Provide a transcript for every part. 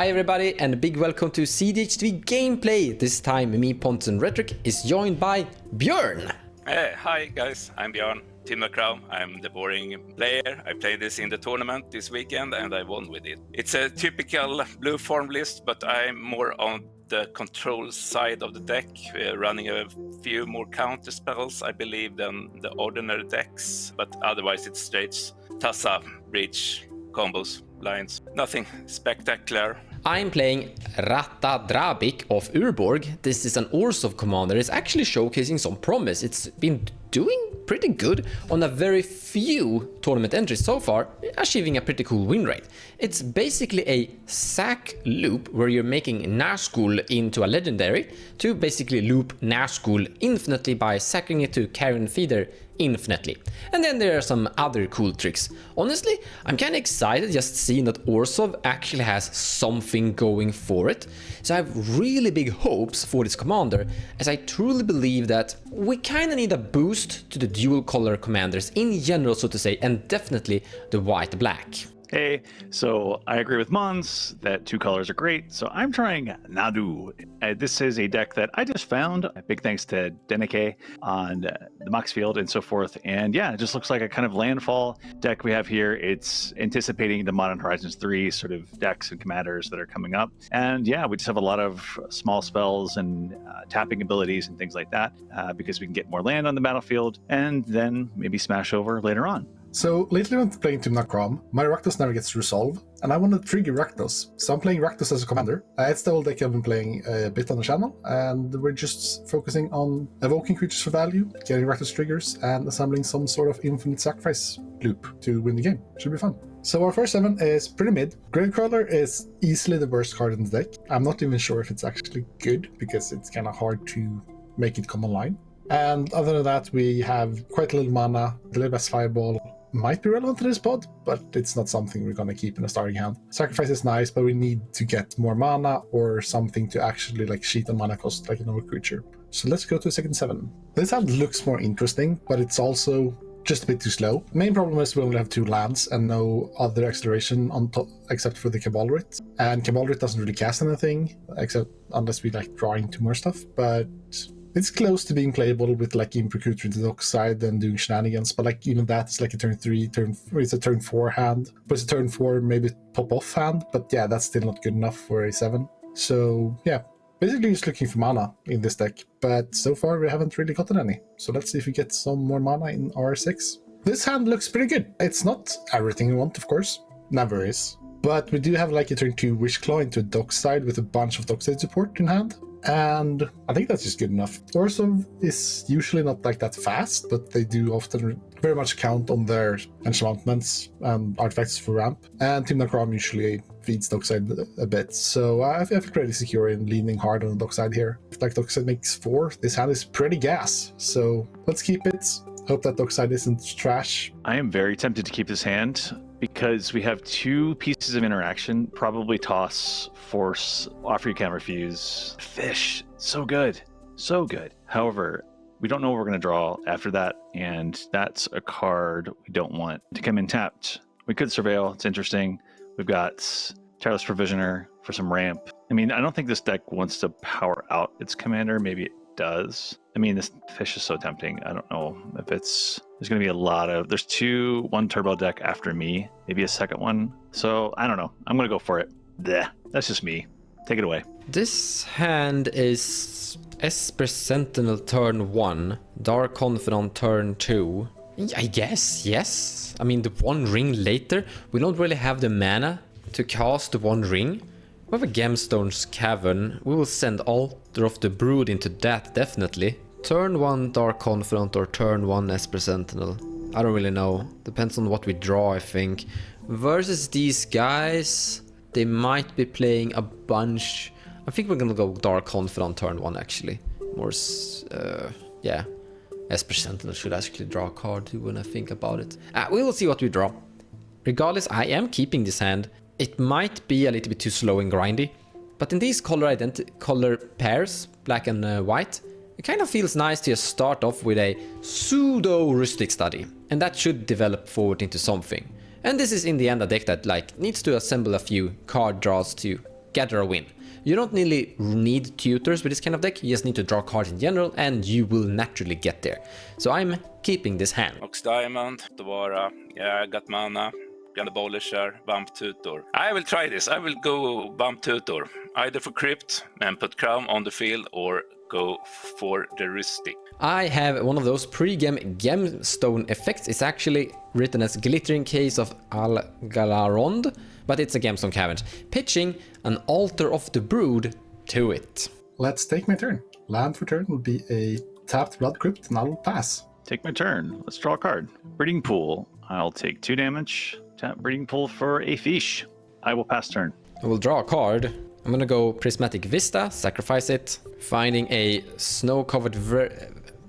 Hi everybody and a big welcome to cEDH TV gameplay. This time me, Pontus and Rhetoric is joined by Björn. Hey, hi guys, I'm Björn, Team Crown. I'm the boring player. I played this in the tournament this weekend and I won with it. It's a typical Bluefarm list, but I'm more on the control side of the deck, running a few more counter spells, I believe, than the ordinary decks. But otherwise it's straight Tassa, Breach, combos, lines. Nothing spectacular. I'm playing Ratadrabik of Urborg. This is an Orzhov commander. It's actually showcasing some promise. It's been doing pretty good on a very few tournament entries so far, achieving a pretty cool win rate. It's basically a sack loop where you're making Nazgul into a legendary to basically loop Nazgul infinitely by sacking it to Carrion Feeder infinitely. And then there are some other cool tricks. Honestly, I'm kind of excited just seeing that Orzhov actually has something going for it. So I have really big hopes for this commander, as I truly believe that we kind of need a boost to the dual color commanders in general, so to say, and definitely the white-black. Hey, so I agree with Mons that two colors are great, so I'm trying Nadu. This is a deck that I just found. Big thanks to Denike on the Mox Field and so forth. And yeah, it just looks like a kind of landfall deck we have here. It's anticipating the Modern Horizons 3 sort of decks and commanders that are coming up. And yeah, we just have a lot of small spells and tapping abilities and things like that because we can get more land on the battlefield and then maybe smash over later on. So lately when playing Team Nakram, my Rakdos never gets resolved, and I want to trigger Rakdos. So I'm playing Rakdos as a commander. It's the old deck I've been playing a bit on the channel, and we're just focusing on evoking creatures for value, getting Rakdos triggers, and assembling some sort of infinite sacrifice loop to win the game. Should be fun. So our first 7 is pretty mid. Gravecrawler is easily the worst card in the deck. I'm not even sure if it's actually good, because it's kind of hard to make it come online. And other than that, we have quite a little mana. The Libas Fireball might be relevant to this pod, but it's not something we're going to keep in a starting hand. Sacrifice is nice, but we need to get more mana or something to actually like sheet on mana cost like a normal creature. So let's go to second 7. This hand looks more interesting, but it's also just a bit too slow. Main problem is we only have 2 lands and no other acceleration on top except for the Cabalrit. And Cabalrit doesn't really cast anything except unless we like drawing 2 more stuff, but it's close to being playable with like Imp Recruiter into the dockside and doing shenanigans, but like even that is like a turn 3, it's a turn 4 hand. But it's a turn 4, maybe pop off hand, but yeah, that's still not good enough for a 7. So yeah, basically just looking for mana in this deck, but so far we haven't really gotten any. So let's see if we get some more mana in R6. This hand looks pretty good. It's not everything we want, of course, never is, but we do have like a turn 2 Wishclaw into a dockside with a bunch of dockside support in hand. And I think that's just good enough. Orzhov is usually not like that fast, but they do often very much count on their enchantments and artifacts for ramp. And Team Nakram usually feeds dockside a bit, so I feel pretty secure in leaning hard on the dockside here. If like dockside makes 4, this hand is pretty gas, so let's keep it. Hope that dockside isn't trash. I am very tempted to keep this hand because we have 2 pieces of interaction. Probably toss, force, offer you can't refuse. Fish, so good, so good. However, we don't know what we're going to draw after that, and that's a card we don't want to come in tapped. We could Surveil, it's interesting. We've got Tireless Provisioner for some ramp. I mean, I don't think this deck wants to power out its commander. Maybe it does. I mean, this fish is so tempting. I don't know if there's going to be a lot of, there's 1 turbo deck after me, maybe a second one. So I don't know. I'm going to go for it. Blech. That's just me. Take it away. This hand is Esper Sentinel turn 1, Dark Confidant turn 2. I guess, yes. I mean, the 1 ring later, we don't really have the mana to cast the 1 ring. We have a Gemstone's Cavern. We will send Altar of the Brood into that, definitely. Turn 1 Dark Confidant or turn 1 Esper Sentinel. I don't really know. Depends on what we draw, I think. Versus these guys, they might be playing a bunch. I think we're gonna go Dark Confidant turn 1, actually. More, yeah. Esper Sentinel should actually draw a card too when I think about it. We will see what we draw. Regardless, I am keeping this hand. It might be a little bit too slow and grindy, but in these color pairs, black and white, it kind of feels nice to just start off with a pseudo rustic study, and that should develop forward into something. And this is in the end a deck that like needs to assemble a few card draws to gather a win. You don't really need tutors with this kind of deck, you just need to draw cards in general and you will naturally get there. So I'm keeping this hand. Ox Diamond, Dovara, yeah, I got mana, Grand Abolisher, Bump Tutor. I will try this, I will go Bump Tutor, either for Crypt and put Crown on the field or go for the Rhetoric. I have one of those pre-game gemstone effects. It's actually written as Glittering Case of Algalarond, but it's a gemstone cabinet. Pitching an Altar of the Brood to it. Let's take my turn. Land for turn will be a tapped Blood Crypt, and I will pass. Take my turn. Let's draw a card. Breeding Pool. I'll take 2 damage. Tap Breeding Pool for a fish. I will pass turn. I will draw a card. I'm gonna go Prismatic Vista, sacrifice it, finding a snow-covered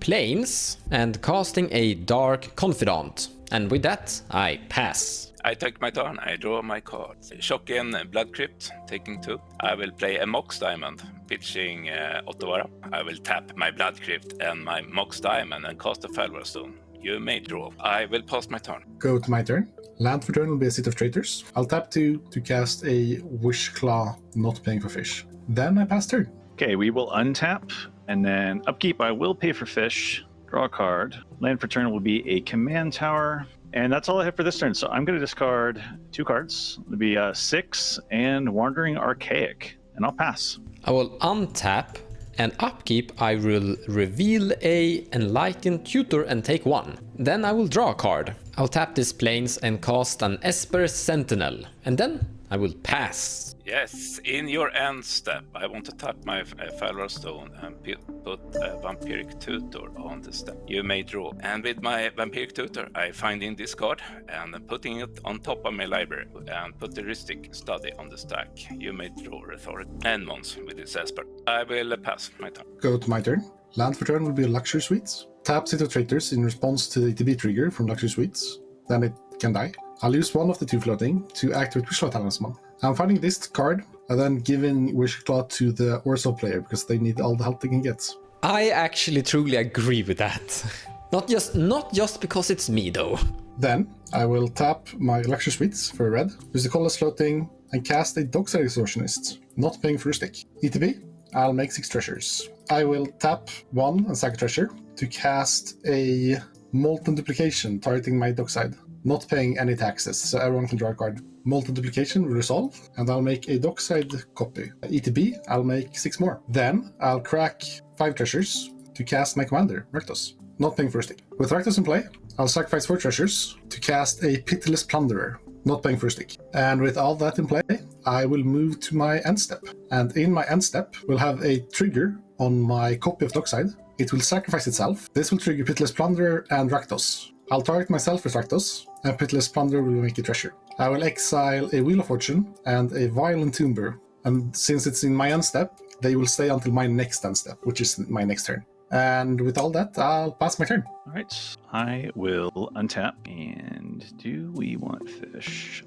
plains, and casting a Dark Confidant. And with that, I pass. I take my turn, I draw my card. Shock in Blood Crypt, taking 2. I will play a Mox Diamond, pitching Ottovara. I will tap my Blood Crypt and my Mox Diamond and cast a Falwar Stone. You may draw. I will pass my turn. Go to my turn. Land for turn will be a Seat of Traitors. I'll tap 2 to cast a Wish Claw, not paying for fish. Then I pass turn. Okay, we will untap, and then upkeep I will pay for fish. Draw a card. Land for turn will be a Command Tower. And that's all I have for this turn. So I'm going to discard 2 cards. It'll be 6 and Wandering Archaic. And I'll pass. I will untap, and upkeep I will reveal a Enlightened Tutor and take 1. Then I will draw a card. I'll tap this plains and cast an Esper Sentinel. And then I will pass. Yes, in your end step, I want to tap my Falwar Stone and put a Vampiric Tutor on the step. You may draw. And with my Vampiric Tutor, I find in this card and putting it on top of my library and put the Rhetoric Study on the stack. You may draw Rhetoric and Mons with this Esper. I will pass my turn. Go to my turn. Land for turn will be a Luxury Suites. Tap Seat of Traitors in response to the ETB trigger from Luxury Suites. Then it can die. I'll use one of the 2 floating to activate Wishclaw Talisman. I'm finding this card and then giving Wishclaw to the Orso player because they need all the help they can get. I actually truly agree with that. Not just because it's me though. Then I will tap my Luxury Suites for a red, use the colorless floating, and cast a Dockside Extortionist, not paying for a stick. ETB, I'll make 6 treasures. I will tap 1 and sack a treasure to cast a Molten Duplication targeting my Dockside, not paying any taxes, so everyone can draw a card. Molten Duplication will resolve, and I'll make a Dockside copy. ETB, I'll make 6 more. Then I'll crack 5 treasures to cast my commander, Rakdos, not paying for a stick. With Rakdos in play, I'll sacrifice 4 treasures to cast a Pitiless Plunderer, not paying for a stick. And with all that in play, I will move to my end step. And in my end step, we'll have a trigger on my copy of Dockside. It will sacrifice itself. This will trigger Pitiless Plunderer and Rakdos. I'll target myself with Rakdos, and Pitiless Plunderer will make a treasure. I will exile a Wheel of Fortune and a Violent Tomber, and since it's in my end step, they will stay until my next end step, which is my next turn. And with all that, I'll pass my turn. All right, I will untap. And do we want fish?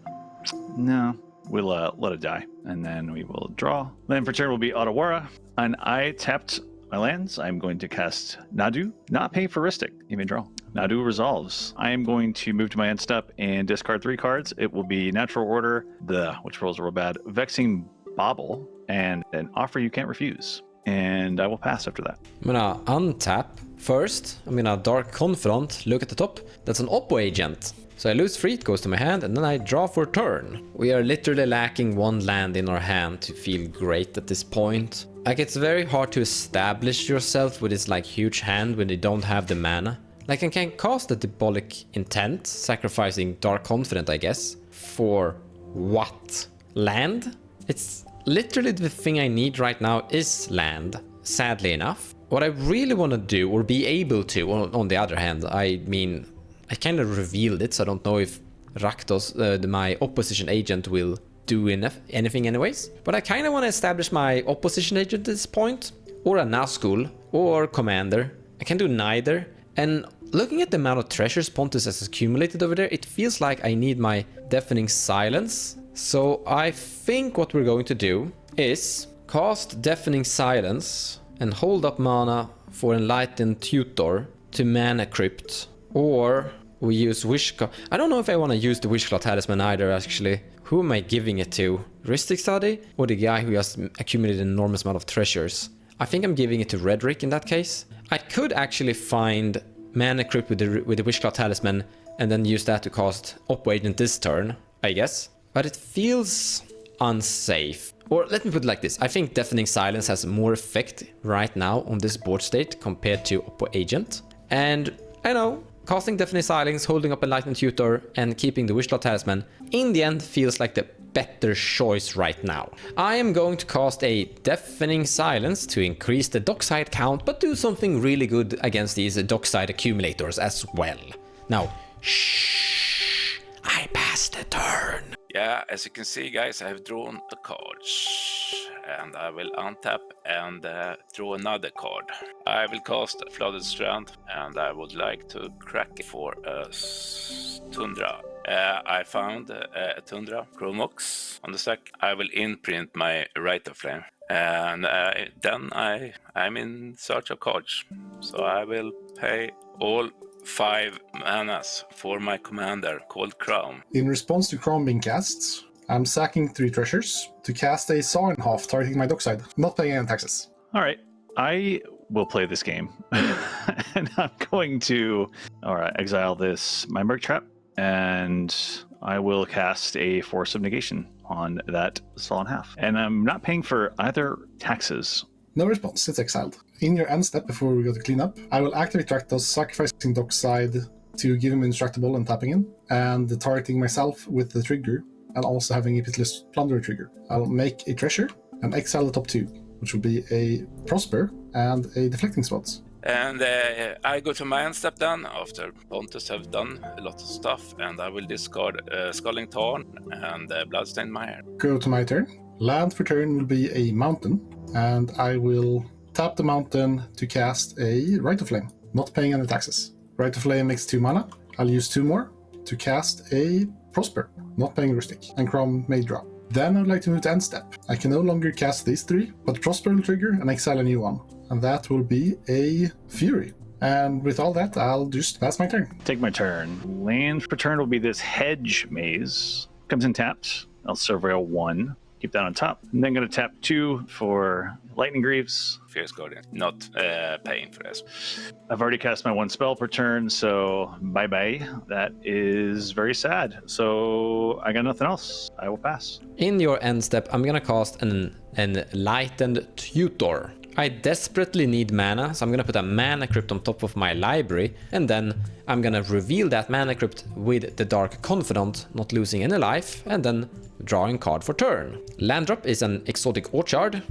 No, we'll let it die. And then we will draw. Land for turn will be Otawara. And I tapped my lands. I'm going to cast Nadu, not pay for Rhetoric. You may draw. Nadu resolves. I am going to move to my end step and discard 3 cards. It will be Natural Order, which rolls real bad, Vexing Bauble, and an Offer You Can't Refuse. And I will pass after that. I'm gonna untap first. I'm gonna Dark Confidant, look at the top. That's an Oppo agent. So I lose 3, it goes to my hand, and then I draw for turn. We are literally lacking 1 land in our hand to feel great at this point. Like, it's very hard to establish yourself with this like huge hand when you don't have the mana. Like, I can cast a Diabolic Intent, sacrificing Dark Confidant, I guess. For what? Land? It's literally the thing I need right now is land, sadly enough. What I really want to do, or be able to, on the other hand, I mean, I kind of revealed it, so I don't know if Rakdos, my opposition agent, will do anything anyways. But I kind of want to establish my opposition agent at this point, or a Nazgul, or Commander. I can do neither. And looking at the amount of treasures Pontus has accumulated over there, it feels like I need my Deafening Silence. So I think what we're going to do is cast Deafening Silence and hold up mana for Enlightened Tutor to Mana Crypt. Or we use Wishclaw. I don't know if I want to use the Wishclaw Talisman either, actually. Who am I giving it to? Rhetoric Study or the guy who just accumulated an enormous amount of treasures? I think I'm giving it to Rhetoric in that case. I could actually find Mana Crypt with the Wishclaw Talisman and then use that to cast Oppo Agent this turn, I guess. But it feels unsafe. Or let me put it like this. I think Deafening Silence has more effect right now on this board state compared to Oppo Agent. And I know, casting Deafening Silence, holding up Enlightened Tutor, and keeping the Wishclaw Talisman, in the end feels like the better choice right now. I am going to cast a Deafening Silence to increase the dockside count, but do something really good against these dockside accumulators as well. Now, shh, I passed the turn. Yeah, as you can see, guys, I have drawn a card. And I will untap and draw another card. I will cast a Flooded Strand, and I would like to crack it for a Tundra. I found a Tundra Chromox on the stack. I will imprint my Rite of Flame. And then I'm in search of cards. So I will pay all 5 manas for my commander called Crown. In response to Crown being cast, I'm sacking 3 treasures to cast a Saw in Half, targeting my dockside, not paying any taxes. All right, I will play this game. And I'm going to exile my Merc Trap, and I will cast a Force of Negation on that Saw in Half. And I'm not paying for either taxes. No response, it's exiled. In your end step, before we go to cleanup, I will activate Rakdos, sacrificing dockside to give him indestructible and tapping in, and targeting myself with the trigger, and also having a Pitiless Plunderer trigger. I'll make a treasure and exile the top 2, which will be a Prosper and a Deflecting Spot. And I go to my end step then, after Pontus have done a lot of stuff, and I will discard Sculling Tarn and Bloodstained Mire. Go to my turn. Land for turn will be a mountain, and I will tap the mountain to cast a Rite of Flame, not paying any taxes. Rite of Flame makes 2 mana. I'll use 2 more to cast a Prosper, not paying Rustic, and Crom may drop. Then I'd like to move to end step. I can no longer cast these 3, but Prosper will trigger and exile a new one, and that will be a Fury. And with all that, I'll just pass my turn. Take my turn. Land for turn will be this Hedge Maze. Comes in tapped. I'll Surveil 1. Keep that on top. And then going to tap 2 for Lightning Greaves. Fierce Guardian, not paying for this. I've already cast my 1 spell per turn, so bye-bye. That is very sad. So I got nothing else. I will pass. In your end step, I'm gonna cast an Enlightened Tutor. I desperately need mana, so I'm gonna put a Mana Crypt on top of my library, and then I'm gonna reveal that Mana Crypt with the Dark Confidant, not losing any life, and then drawing card for turn. Land drop is an Exotic Orchard.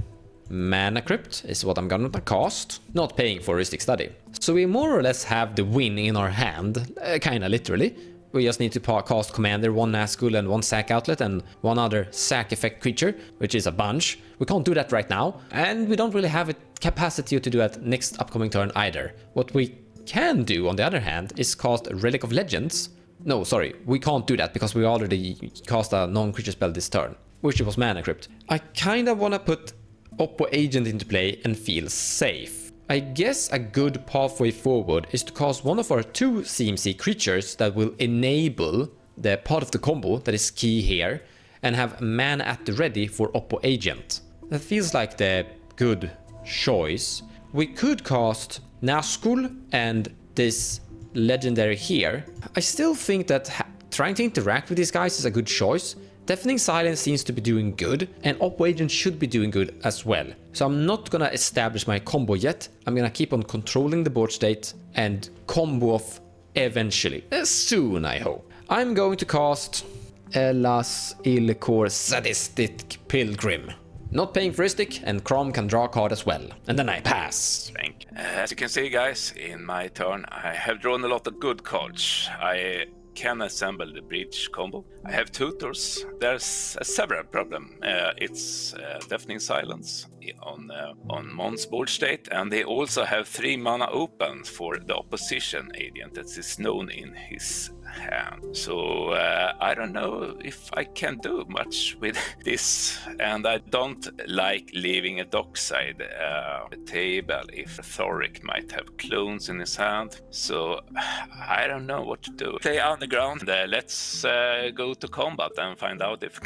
Mana Crypt is what I'm gonna cast, not paying for Rhetoric Study. So we more or less have the win in our hand, kinda literally. We just need to cast Commander, 1 Nazgul and 1 Sack Outlet and 1 other Sack effect creature, which is a bunch. We can't do that right now, and we don't really have a capacity to do that next upcoming turn either. What we can do, on the other hand, is cast Relic of Legends. No, sorry, we can't do that because we already cast a non-creature spell this turn, which was Mana Crypt. I kinda wanna put Oppo Agent into play and feel safe. I guess a good pathway forward is to cast one of our 2 CMC creatures that will enable the part of the combo that is key here, and have mana at the ready for Oppo Agent. That feels like the good choice. We could cast Nazgul and this legendary here. I still think that trying to interact with these guys is a good choice. Deafening Silence seems to be doing good, and Oppo Agent should be doing good as well. So I'm not gonna establish my combo yet. I'm gonna keep on controlling the board state and combo off eventually. Soon, I hope. I'm going to cast Elas Ilkor Sadistic Pilgrim. Not paying for Rhetoric, and Crom can draw a card as well. And then I pass. Thank you. As you can see, guys, in my turn, I have drawn a lot of good cards. I can assemble the Breach combo. I have tutors. There's a several problem. It's Deafening Silence on Mon's board state, and they also have 3 mana open for the opposition agent that is known in his hand. So I don't know if I can do much with this, and I don't like leaving a dockside table if Rhetoric might have clones in his hand. So I don't know what to do. Play underground. Let's go to combat and find out if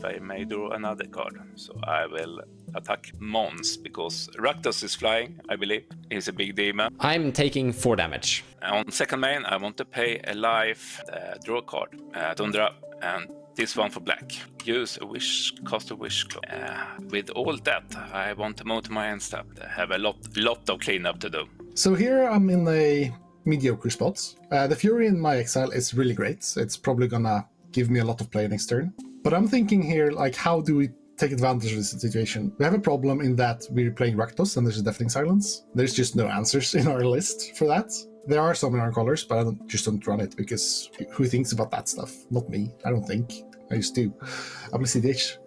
I may draw another card. So I will attack Mons because Rakdos is flying, I believe. He's a big demon. I'm taking 4 damage. On second main, I want to pay a life, draw a card, Tundra, and this one for black. Use a wish, cast a wish clock. With all that, I want to move to my end step. I have a lot of cleanup to do. So here I'm in a mediocre spot. The Fury in my exile is really great. It's probably gonna give me a lot of play next turn. But I'm thinking here, like, how do we take advantage of this situation? We have a problem in that we're playing Rakdos and there's a Deafening Silence. There's just no answers in our list for that. There are some in our colors, but I just don't run it because who thinks about that stuff? Not me, I don't think. I used to. I play cEDH.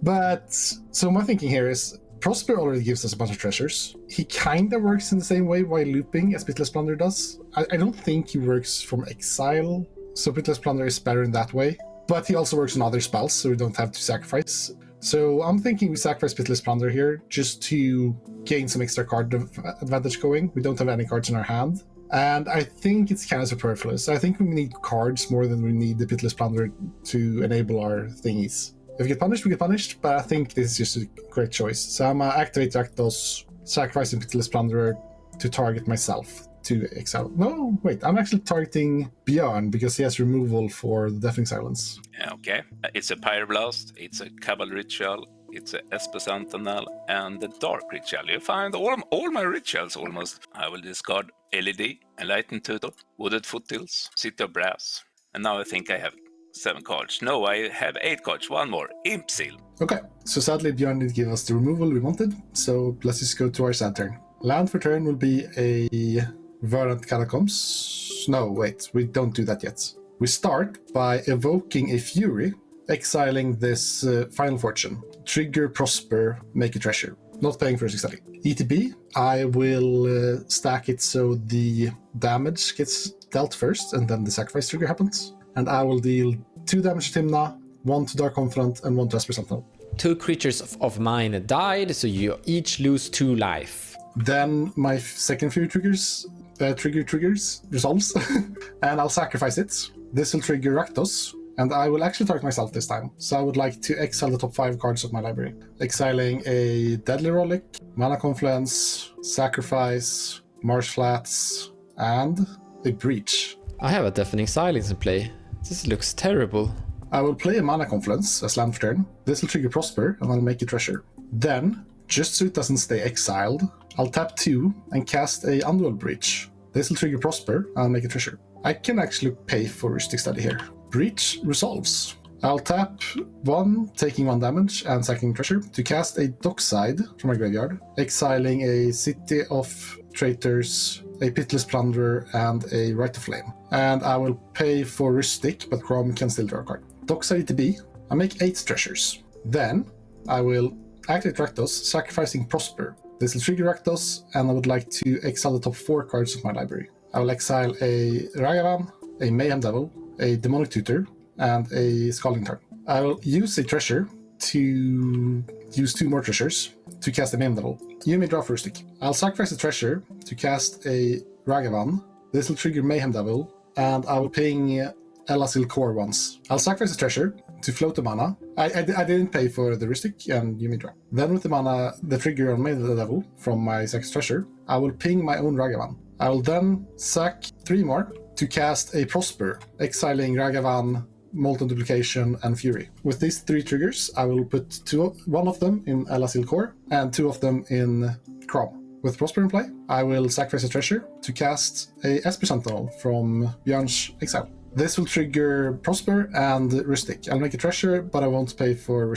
But, so my thinking here is, Prosper already gives us a bunch of treasures. He kind of works in the same way while looping as Pitiless Plunder does. I don't think he works from exile, so Pitiless Plunder is better in that way. But he also works on other spells, so we don't have to sacrifice. So I'm thinking we sacrifice Pitiless Plunder here, just to gain some extra card advantage going. We don't have any cards in our hand. And I think it's kind of superfluous. I think we need cards more than we need the Pitiless Plunder to enable our thingies. If we get punished, we get punished, but I think this is just a great choice. So I'm gonna activate Rakdos, sacrificing Pitiless Plunderer to target myself. To exile. No, wait, I'm actually targeting Bjorn because he has removal for the Deafening Silence. Okay, it's a Pyroblast, it's a Cabal Ritual, it's a Esper Sentinel, and the Dark Ritual. You find all my rituals almost. I will discard LED, Enlightened Tutor, Wooded Foothills, City of Brass, and now I think I have 7 cards. No, I have 8 cards, one more, Imp Seal. Okay, so sadly Bjorn didn't give us the removal we wanted, so let's just go to our sad turn. Land for turn will be a Verdant Catacombs. No, wait, we don't do that yet. We start by evoking a Fury, exiling this Final Fortune. Trigger, Prosper, make a treasure. Not paying for a 6 ETB, I will stack it so the damage gets dealt first and then the sacrifice trigger happens. And I will deal 2 damage to Timna, 1 to Dark Confidant, and 1 to Esper Sentinel. 2 creatures of mine died, so you each lose 2 life. Then my second Fury triggers resolves, and I'll sacrifice it. This will trigger Rakdos, and I will actually target myself this time. So I would like to exile the top 5 cards of my library. Exiling a Deadly Relic, Mana Confluence, Sacrifice, Marsh Flats, and a Breach. I have a Deafening Silence in play. This looks terrible. I will play a Mana Confluence as land for turn. This will trigger Prosper, and I'll make a treasure. Then, just so it doesn't stay exiled, I'll tap 2 and cast a Undual Breach. This will trigger Prosper, and I'll make a treasure. I can actually pay for Rhystic Study here. Breach resolves. I'll tap 1, taking 1 damage and sacking treasure to cast a Dockside from my graveyard, exiling a City of Traitors, a Pitiless Plunderer, and a Rite of Flame. And I will pay for Rhystic, but Crom can still draw a card. Dockside ETB. I make 8 treasures. Then I will activate Rakdos, sacrificing Prosper. This will trigger Rakdos, and I would like to exile the top 4 cards of my library. I will exile a Ragavan, a Mayhem Devil, a Demonic Tutor, and a Scalding Tarn. I will use a treasure to use 2 more treasures to cast a Mayhem Devil. You may draw for Rhystic. I'll sacrifice a treasure to cast a Ragavan. This will trigger Mayhem Devil, and I will ping Elasil Core once. I'll sacrifice a treasure to float the mana. I didn't pay for the Rhystic, and you may draw. Then with the mana, the trigger on Mayhem Devil from my second treasure, I will ping my own Ragavan. I will then sack 3 more to cast a Prosper, exiling Ragavan, Molten Duplication, and Fury. With these 3 triggers, I will put 1 of them in Elasil Core and 2 of them in Crom. With Prosper in play, I will sacrifice a treasure to cast a Esper Sentinel from Bjorn's exile. This will trigger Prosper and Rhystic. I'll make a treasure, but I won't pay for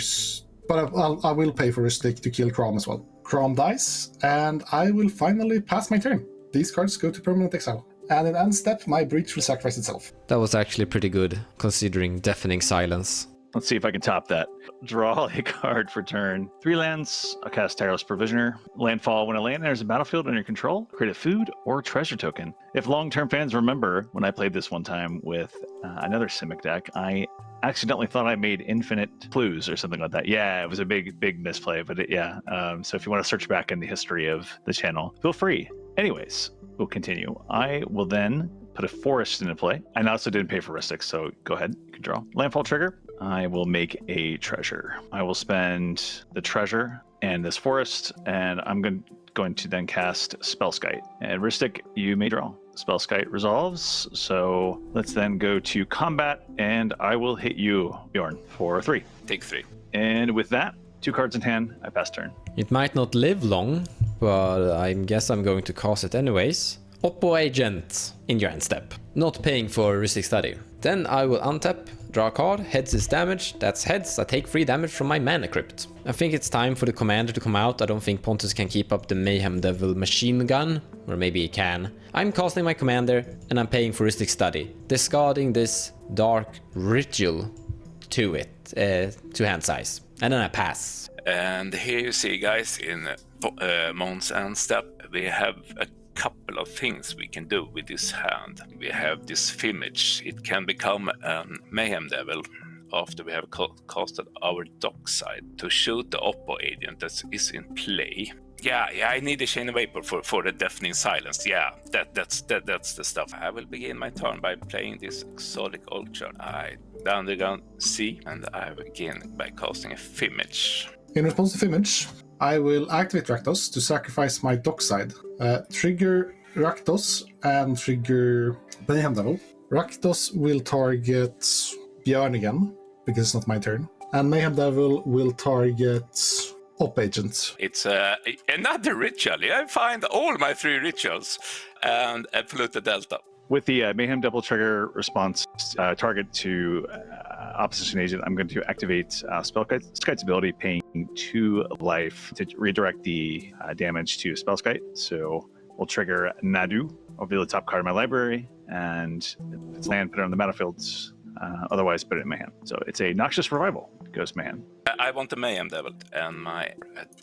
I will pay for Rhystic to kill Crom as well. Crom dies, and I will finally pass my turn. These cards go to permanent exile. And in end step, my Breach will sacrifice itself. That was actually pretty good, considering Deafening Silence. Let's see if I can top that. Draw a card for turn. 3 lands. I'll cast Tireless Provisioner. Landfall. When a land enters a battlefield under your control, create a food or treasure token. If long-term fans remember, when I played this one time with another Simic deck, I accidentally thought I made infinite clues or something like that. Yeah, it was a big misplay, but so if you want to search back in the history of the channel, feel free. Anyways, we'll continue. I will then put a forest into play. I also didn't pay for Rhetoric, so go ahead, you can draw. Landfall trigger. I will make a treasure. I will spend the treasure and this forest, and I'm going to then cast Spellskite. And Rhetoric, you may draw. Spellskite resolves, so let's then go to combat, and I will hit you, Bjorn, for 3. Take 3. And with that, 2 cards in hand, I pass turn. It might not live long, but I guess I'm going to cast it anyways. Oppo Agent in your end step. Not paying for Rhetoric Study. Then I will untap, draw a card, heads is damage, that's heads, I take 3 damage from my Mana Crypt. I think it's time for the commander to come out. I don't think Pontus can keep up the Mayhem Devil machine gun, or maybe he can. I'm casting my commander, and I'm paying for Rhetoric Study, discarding this Dark Ritual to it, to hand size. And then I pass. And here you see, guys, in Mon's end step, we have a couple of things we can do with this hand. We have this image. It can become a Mayhem Devil after we have casted our Dockside to shoot the Oppo agent that is in play. Yeah, I need a Chain of Vapor for the Deafening Silence. Yeah, that's the stuff. I will begin my turn by playing this Exotic Ultra. I down the gun C, and I begin by casting a Image. In response to Image, I will activate Rakdos to sacrifice my Dockside. Trigger Rakdos and trigger Mayhem Devil. Rakdos will target Björn again, because it's not my turn. And Mayhem Devil will target Op Agent. It's another ritual. I find all my 3 rituals and a Polluted Delta. With the Mayhem Devil trigger response target to opposition agent, I'm going to activate Spellskite's ability, paying 2 life to redirect the damage to Spellskite. So we'll trigger Nadu, over the top card of my library, and if it's land, put it on the battlefield. Otherwise, put it in my hand. So it's a Noxious Revival. Goes to my hand. I want the Mayhem Devil and my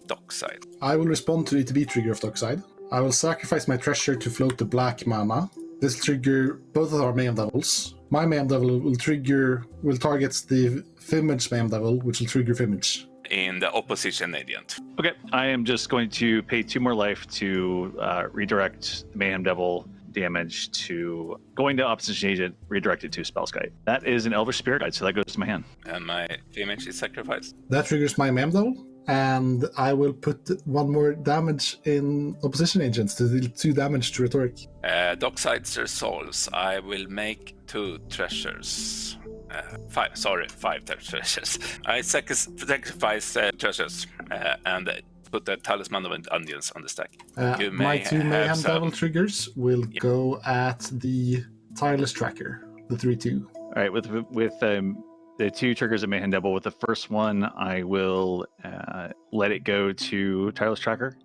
Dockside. I will respond to the ETB trigger of Dockside. I will sacrifice my treasure to float the black mana. This will trigger both of our Mayhem Devils. My Mayhem Devil will target the Image Mayhem Devil, which will trigger Image. In the opposition agent. Okay, I am just going to pay 2 more life to redirect the Mayhem Devil damage to going to opposition agent, redirect it to Spellskite. That is an Elvish Spirit Guide, so that goes to my hand. And my Image is sacrificed. That triggers my Mayhem Devil, and I will put 1 more damage in opposition agents to deal 2 damage to Rhetoric. Dockside's resolves. I will make 2 treasures. 5 treasures. I sacrifice treasures and put the Talisman of Onions on the stack. My 2 Mayhem Devil triggers will go at the Tireless Tracker, the 3/2. All right, with the 2 triggers of Mayhem Devil, with the first one, I will let it go to Tireless Tracker,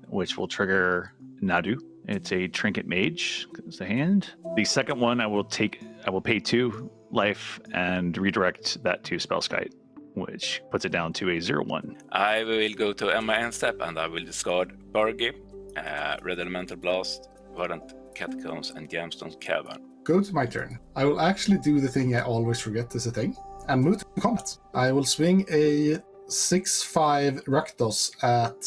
which will trigger Nadu. It's a Trinket Mage. It's the hand. The second one, I will pay 2 life and redirect that to Spellskite, which puts it down to a 0/1. I will go to my end step and I will discard Burgy, Red Elemental Blast, Verdant Catacombs, and Gemstone's Cavern. Go to my turn. I will actually do the thing I always forget is a thing, and move to combat. I will swing a 6/5 Rakdos at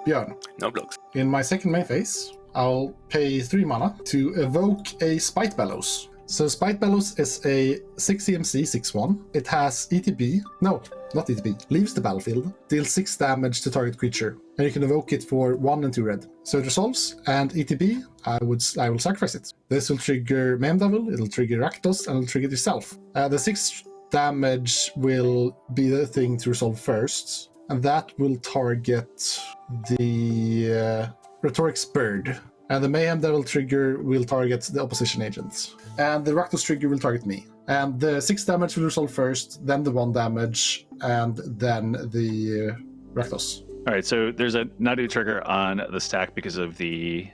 Björn. No blocks. In my second main phase, I'll pay 3 mana to evoke a Spite Bellows. So Spite Bellows is a 6 EMC 6/1. It has ETB. No, not ETB. Leaves the battlefield. Deals 6 damage to target creature. And you can evoke it for 1 and 2 red. So it resolves, and ETB, I will sacrifice it. This will trigger Mayhem Devil, it'll trigger Rakdos, and it'll trigger itself. The 6 damage will be the thing to resolve first. And that will target the Rhetoric's Bird. And the Mayhem Devil trigger will target the opposition agents. And the Rakdos trigger will target me. And the 6 damage will resolve first, then the 1 damage, and then the Rakdos. All right, so there's a Nadu trigger on the stack because of the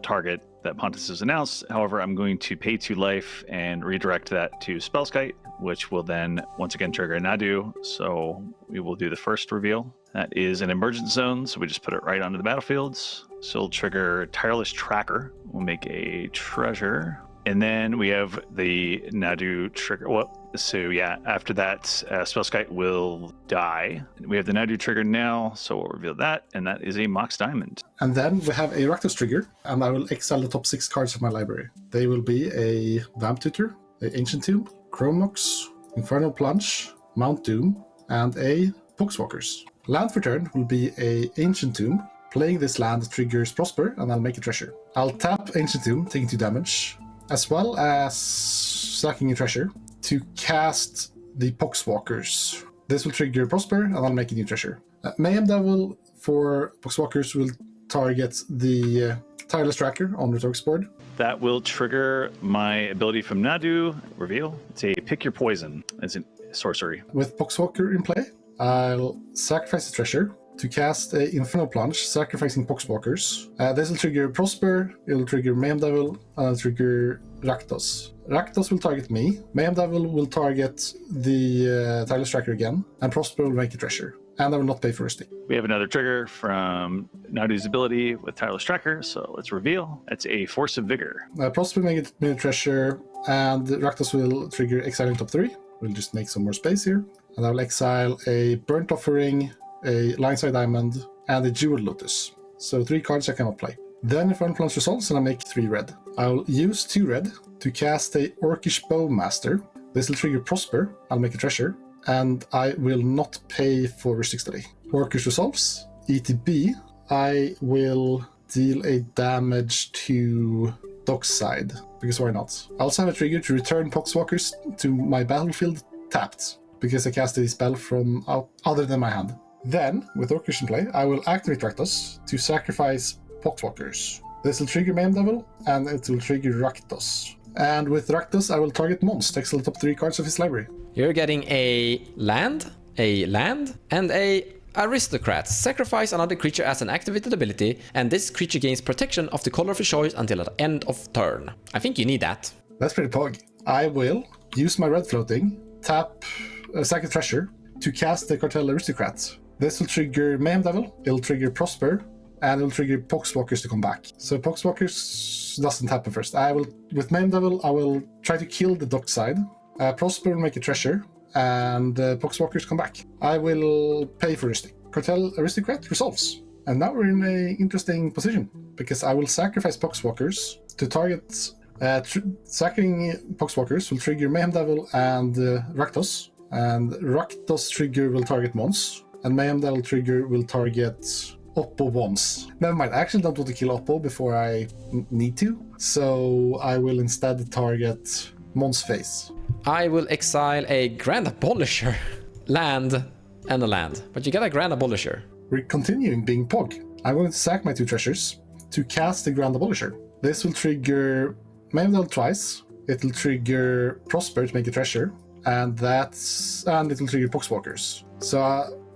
target that Pontus has announced. However, I'm going to pay 2 life and redirect that to Spellskite, which will then once again trigger a Nadu. So we will do the first reveal. That is an emergent zone, so we just put it right onto the battlefields. So it'll trigger Tireless Tracker. We'll make a treasure. And then we have the Nadu trigger. So yeah, after that, Spellskite will die. We have the Nadu trigger now, so we'll reveal that, and that is a Mox Diamond. And then we have a Rakdos trigger, and I will exile the top 6 cards of my library. They will be a Vamp Tutor, a Ancient Tomb, Chrome Mox, Infernal Plunge, Mount Doom, and a Poxwalkers. Land for turn will be a Ancient Tomb. Playing this land triggers Prosper, and I'll make a treasure. I'll tap Ancient Tomb, taking 2 damage, as well as sacking a treasure to cast the Poxwalkers. This will trigger Prosper, and I'll make a new treasure. Mayhem Devil for Poxwalkers will target the Tireless Tracker on Rhetoric's board. That will trigger my ability from Nadu, reveal. It's a Pick Your Poison as a sorcery. With Poxwalker in play, I'll sacrifice a treasure to cast a Infernal Plunge, sacrificing Poxwalkers. This will trigger Prosper, it'll trigger Mayhem Devil, and it'll trigger Rakdos. Rakdos will target me, Mayhem Devil will target the Tireless Tracker again, and Prosper will make a treasure. And I will not pay for Rustic. We have another trigger from Nadu's ability with Tireless Tracker, so let's reveal. That's a Force of Vigor. Prosper will make a treasure, and Rakdos will trigger exiling top 3. We'll just make some more space here. And I will exile a Burnt Offering, a Lionside Diamond, and a Jewel Lotus. So 3 cards I cannot play. Then Infernal Plunge resolves, and I make 3 red. I'll use 2 red to cast a Orcish Bowmaster. This will trigger Prosper. I'll make a treasure, and I will not pay for Rustic Study. Orcish resolves. ETB, I will deal a damage to Dockside, because why not? I also have a trigger to return Poxwalkers to my battlefield tapped, because I cast a spell from other than my hand. Then, with Orcish in play, I will activate Rakdos to sacrifice Poxwalkers. This will trigger Mayhem Devil, and it will trigger Rakdos. And with Rakdos, I will target Mons to exile the top 3 cards of his library. You're getting a land, and a Aristocrat. Sacrifice another creature as an activated ability, and this creature gains protection of the color of your choice until the end of turn. I think you need that. That's pretty pog. I will use my red floating, tap sack a treasure to cast the Cartel Aristocrat. This will trigger Mayhem Devil, it'll trigger Prosper, and it'll trigger Poxwalkers to come back. So Poxwalkers doesn't happen first. With Mayhem Devil, I will try to kill the Dockside. Prosper will make a treasure, and Poxwalkers come back. I will pay for Rustic. Cartel Aristocrat resolves. And now we're in an interesting position, because I will sacrifice Poxwalkers to target... sacking Poxwalkers will trigger Mayhem Devil and Rakdos. And Rakdos trigger will target Mons. And Mayhem Devil trigger will target Oppo once. Never mind, I actually don't want to kill Oppo before I need to. So I will instead target Mons face. I will exile a Grand Abolisher. Land and a land. But you get a Grand Abolisher. We're continuing being Pog. I'm going to sack my 2 treasures to cast the Grand Abolisher. This will trigger Mayhem Devil twice. It will trigger Prosper to make a treasure. And it will trigger Poxwalkers.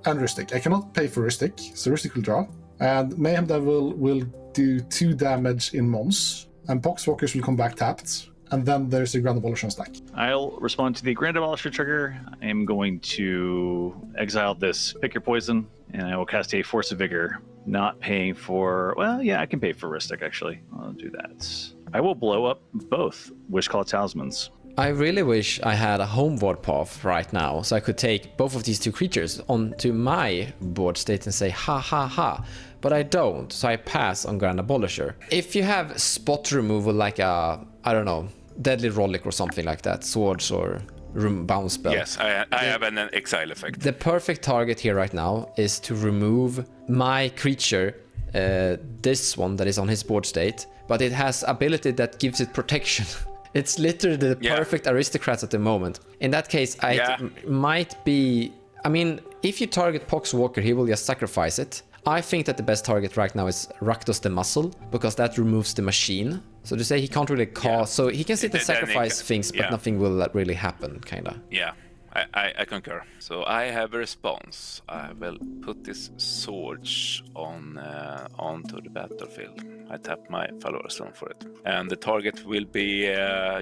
And Rustic. I cannot pay for Rustic, so Rustic will draw. And Mayhem Devil will do 2 damage in Mons. And Poxwalkers will come back tapped. And then there's a Grand Abolisher on stack. I'll respond to the Grand Abolisher trigger. I am going to exile this Pick Your Poison, and I will cast a Force of Vigor, not paying for... Well, yeah, I can pay for Rustic, actually. I'll do that. I will blow up both Wishclaw Talismans. I really wish I had a homeward path right now, so I could take both of these 2 creatures onto my board state and say ha ha ha. But I don't, so I pass on Grand Abolisher. If you have spot removal like a, I don't know, Deadly Rollick or something like that, swords or bounce spell. Yes, I have an exile effect. The perfect target here right now is to remove my creature, this one that is on his board state, but it has ability that gives it protection. It's literally the perfect aristocrats at the moment. In that case, it might be... I mean, if you target Poxwalker, he will just sacrifice it. I think that the best target right now is Rakdos the Muscle, because that removes the machine. So to say, he can't really cause... So he can sit and sacrifice things, but nothing will really happen, kind of. Yeah, I concur. So I have a response. I will put this swords onto the battlefield. I tap my follower stone for it. And the target will be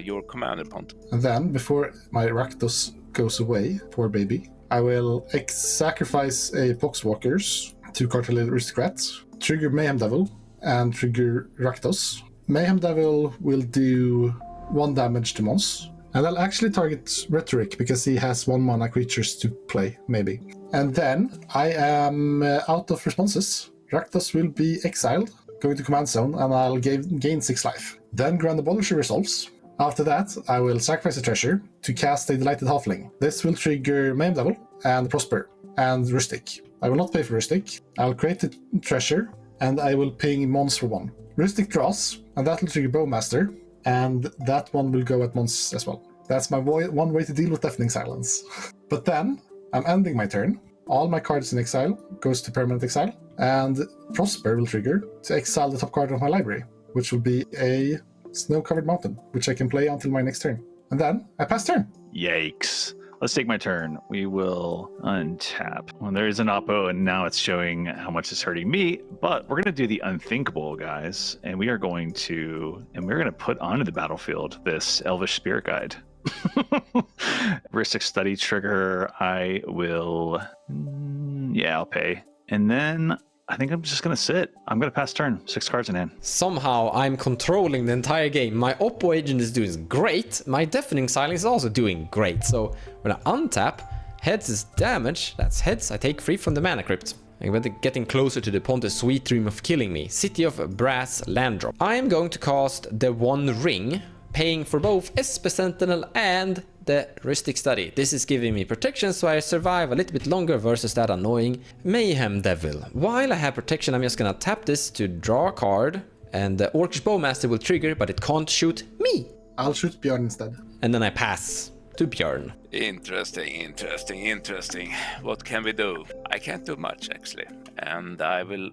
your commander, Pont. And then, before my Rakdos goes away, poor baby, I will sacrifice a Poxwalkers to Cartel Aristocrats, trigger Mayhem Devil, and trigger Rakdos. Mayhem Devil will do 1 damage to Mons. And I'll actually target Rhetoric because he has 1 mana creatures to play, maybe. And then I am out of responses. Rakdos will be exiled, going to command zone, and I'll gain 6 life. Then Grand Abolisher resolves. After that, I will sacrifice a treasure to cast a Delighted Halfling. This will trigger Mayhem Devil and Prosper and Rustic. I will not pay for Rustic. I'll create a treasure and I will ping Mons for 1. Rustic draws, and that will trigger Bowmaster, and that one will go at Mons as well. That's my one way to deal with Deafening Silence. But then, I'm ending my turn. All my cards in exile goes to permanent exile, and Prosper will trigger to exile the top card of my library, which will be a Snow-Covered Mountain, which I can play until my next turn. And then, I pass turn. Yikes. Let's take my turn. We will untap. Well, there is an oppo, and now it's showing how much it's hurting me. But we're going to do the unthinkable, guys. And we're going to put onto the battlefield this Elvish Spirit Guide. Heuristic Study trigger. I will... yeah, I'll pay. And then I think I'm just going to sit. I'm going to pass turn. 6 cards in hand. Somehow I'm controlling the entire game. My Oppo agent is doing great. My Deafening Silence is also doing great. So when I untap, heads is damage. That's heads. I take free from the mana crypt. I'm getting closer to the Pontus' sweet dream of killing me. City of Brass land drop. I am going to cast the One Ring, paying for both Esper Sentinel and the Heuristic Study. This is giving me protection, so I survive a little bit longer versus that annoying Mayhem Devil. While I have protection, I'm just gonna tap this to draw a card, and the Orcish Bowmaster will trigger, but it can't shoot me. I'll shoot Bjorn instead. And then I pass to Bjorn. Interesting. What can we do? I can't do much, actually. And I will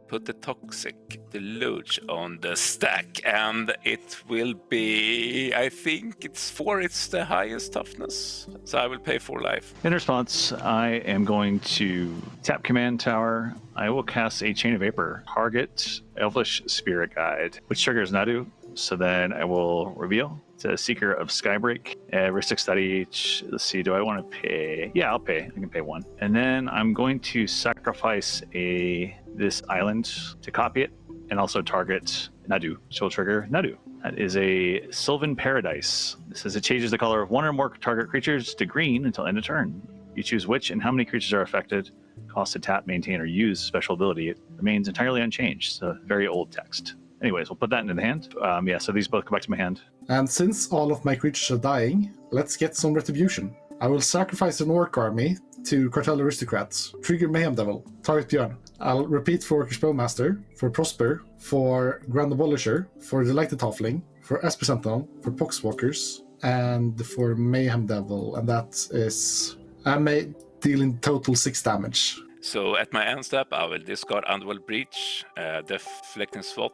put the Toxic Deluge on the stack, and it will be, I think it's 4, it's the highest toughness, so I will pay 4 life. In response, I am going to tap Command Tower. I will cast a Chain of Vapor, target Elvish Spirit Guide, which triggers Nadu. So then I will reveal. It's a Seeker of Skybreak, Heuristic Study. Let's see, do I want to pay? Yeah, I'll pay. I can pay 1. And then I'm going to sacrifice this island to copy it, and also target Nadu, which will trigger Nadu. That is a Sylvan Paradise. This says it changes the color of 1 or more target creatures to green until end of turn. You choose which and how many creatures are affected. Cost to tap, maintain, or use special ability. It remains entirely unchanged. So very old text. Anyways, we'll put that into the hand. So these both come back to my hand. And since all of my creatures are dying, let's get some retribution. I will sacrifice an Orc army to Cartel Aristocrats, trigger Mayhem Devil, target Bjorn. I'll repeat for Orcish Bowmaster, for Prosper, for Grand Abolisher, for Delighted Halfling, for Esper Sentinel, for Poxwalkers, and for Mayhem Devil. And that is... I may deal in total 6 damage. So at my end step, I will discard Underworld Breach, Deflecting Swat,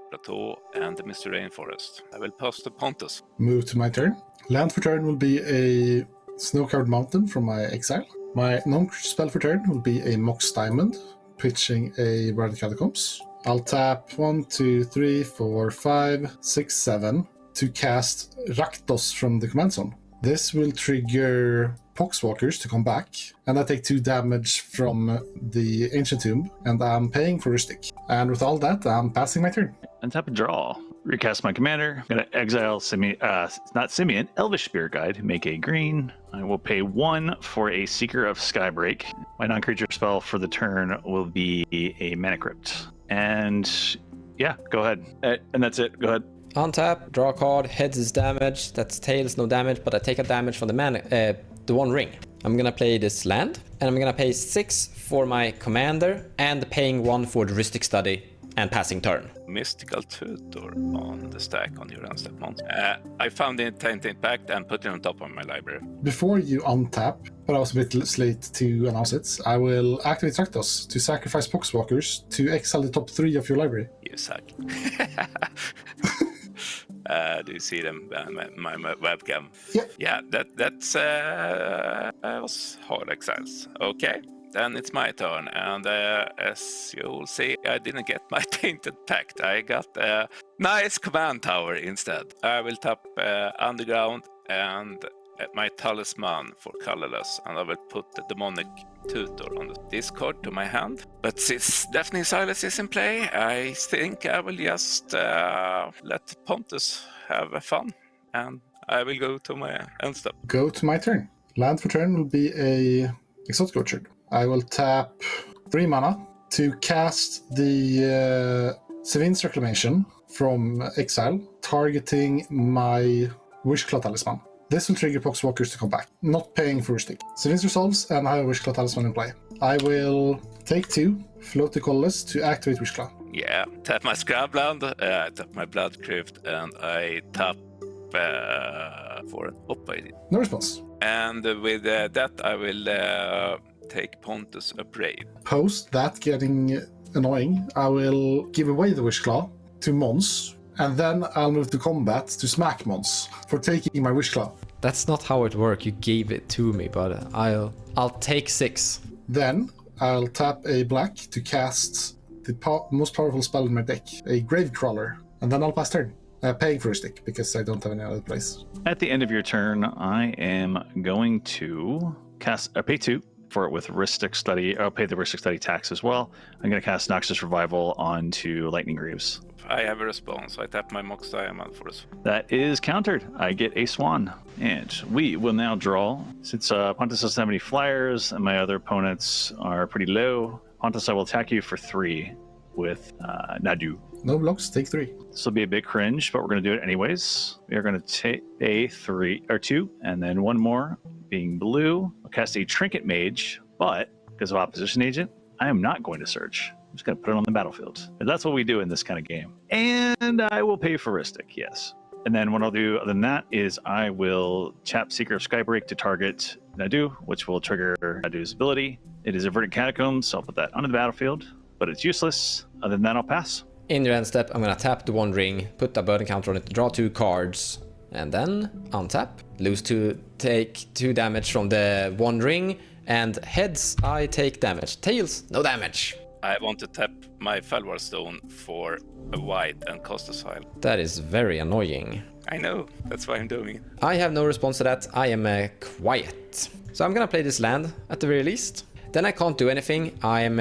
Plateau, and the Misty Rainforest. I will pass to Pontus. Move to my turn. Land for turn will be a Snow-Covered Mountain from my exile. My non-creature spell for turn will be a Mox Diamond, pitching a Radiant Catacombs. I'll tap 1, 2, 3, 4, 5, 6, 7 to cast Rakdos from the command zone. This will trigger Poxwalkers to come back, and I take 2 damage from the Ancient Tomb, and I'm paying for Rustic. And with all that, I'm passing my turn. Untap and draw. Recast my commander. I'm going to exile Elvish Spirit Guide, make a green. I will pay 1 for a Seeker of Skybreak. My non-creature spell for the turn will be a Mana Crypt. And yeah, go ahead. And that's it. Go ahead. Untap, draw a card, heads is damage, that's tails, no damage, but I take a damage from the One Ring. I'm gonna play this land, and I'm gonna pay 6 for my commander, and paying 1 for the Heuristic Study, and passing turn. Mystical Tutor on the stack on your end step monster. I found the Tainted Pact and put it on top of my library. Before you untap, but I was a bit late to announce it, I will activate Rakdos to sacrifice Poxwalkers to exile the top 3 of your library. You suck. Do you see them? My webcam. Yeah. Yeah, that's was hard exiles. Okay. then it's my turn. And as you'll see, I didn't get my Tainted Pact. I got a nice command tower instead. I will tap Underground and my Talisman for colorless, and I will put the Demonic Tutor on the discard to my hand. But since Deafening Silence is in play, I think I will just let Pontus have fun, and I will go to my end step. Go to my turn. Land for turn will be a Exotic Orchard. I will tap 3 mana to cast the Sevin's Reclamation from exile, targeting my Wishclaw Talisman. This will trigger Poxwalkers to come back, not paying for a stick. Sevin's resolves, and I have a Wishclaw Talisman in play. I will take 2, float the colorless to activate Wishclaw. Yeah, tap my Scrubland, I tap my Blood Crypt, and I tap for an operating. No response. And with that, I will take Pontus a Brave. Post that getting annoying, I will give away the Wishclaw to Mons, and then I'll move to combat to smack Mons for taking my Wishclaw. That's not how it worked. You gave it to me, but I'll take 6. Then I'll tap a black to cast the most powerful spell in my deck, a Gravecrawler, and then I'll pass turn. Paying for a stick because I don't have any other place. At the end of your turn, I am going to pay 2 for it with Rhetoric Study. I'll pay the Rhetoric Study tax as well. I'm going to cast Noxious Revival onto Lightning Greaves. I have a response. I tap my Mox Diamond for this. That is countered. I get a Swan. And we will now draw. Since Pontus doesn't have any flyers and my other opponents are pretty low, Pontus, I will attack you for 3 with Nadu. No blocks, take 3. This will be a bit cringe, but we're going to do it anyways. We are going to take a 2, and then 1 more being blue. I'll cast a Trinket Mage, but because of Opposition Agent, I am not going to search. I'm just going to put it on the battlefield. And that's what we do in this kind of game. And I will pay for Rhetoric, yes. And then what I'll do other than that is I will tap Seeker of Skybreak to target Nadu, which will trigger Nadu's ability. It is a Verdant Catacombs, so I'll put that onto the battlefield, but it's useless. Other than that, I'll pass. In your end step, I'm gonna tap the One Ring, put a burden counter on it, draw 2 cards, and then untap, take 2 damage from the One Ring, and heads, I take damage. Tails, no damage. I want to tap my Felwar Stone for a white and cost a Asile. That is very annoying. I know, that's why I'm doing it. I have no response to that. I am quiet. So I'm gonna play this land at the very least. Then I can't do anything. I am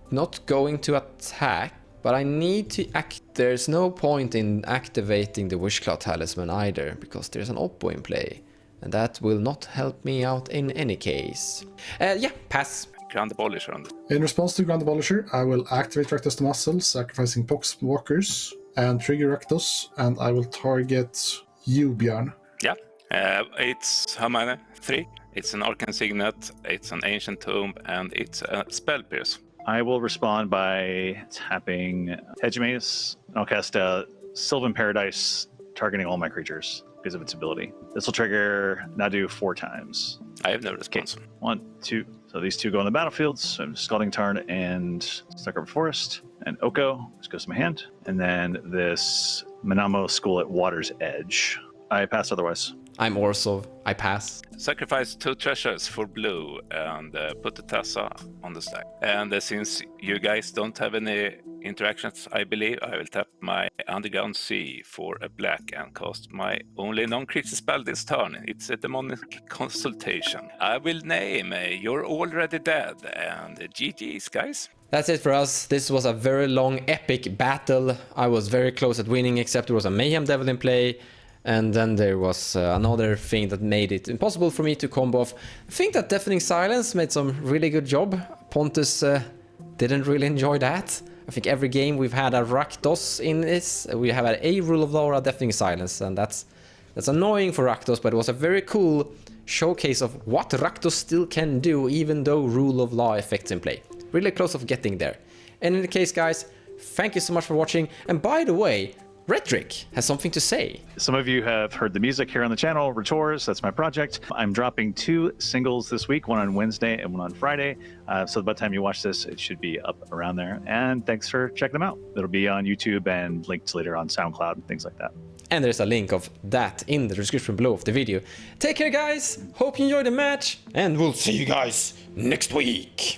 not going to attack. But I need to there's no point in activating the Wishclaw Talisman either, because there's an Oppo in play. And that will not help me out in any case. Yeah, pass. Grand Abolisher on In response to Grand Abolisher, I will activate Rakdos the Muscle, sacrificing Poxwalkers, and trigger Rakdos, and I will target you, Björn. Yeah, it's how many? 3. It's an Arcane Signet, it's an Ancient Tomb, and it's a Spell Pierce. I will respond by tapping Hedgemaze. I'll cast Sylvan Paradise, targeting all my creatures because of its ability. This will trigger Nadu 4 times. I have no response. 1, 2. So these 2 go on the battlefield. So I'm Scalding Tarn and Stuckrug Forest. And Oko, this goes to my hand. And then this Manamo School at Water's Edge. I pass otherwise. I'm Orsov. I pass. Sacrifice 2 treasures for blue and put the Tessa on the stack. And since you guys don't have any interactions, I believe I will tap my Underground Sea for a black and cast my only non-creature spell this turn. It's a Demonic Consultation. I will name You're Already Dead and GG's, guys. That's it for us. This was a very long, epic battle. I was very close at winning, except there was a Mayhem Devil in play. And then there was another thing that made it impossible for me to combo off. I think that Deafening Silence made some really good job. Pontus didn't really enjoy that. I think every game we've had a Rakdos in this. We have had a Rule of Law or a Deafening Silence, and that's annoying for Rakdos, but it was a very cool showcase of what Rakdos still can do even though Rule of Law effects in play. Really close of getting there. And in the case, guys, thank you so much for watching. And by the way, Rhetoric has something to say. Some of you have heard the music here on the channel, Rhetoric, that's my project. I'm dropping 2 singles this week, one on Wednesday and one on Friday. So by the time you watch this, it should be up around there. And thanks for checking them out. It'll be on YouTube and linked later on SoundCloud, things like that. And there's a link of that in the description below of the video. Take care, guys. Hope you enjoyed the match, and we'll see you guys next week.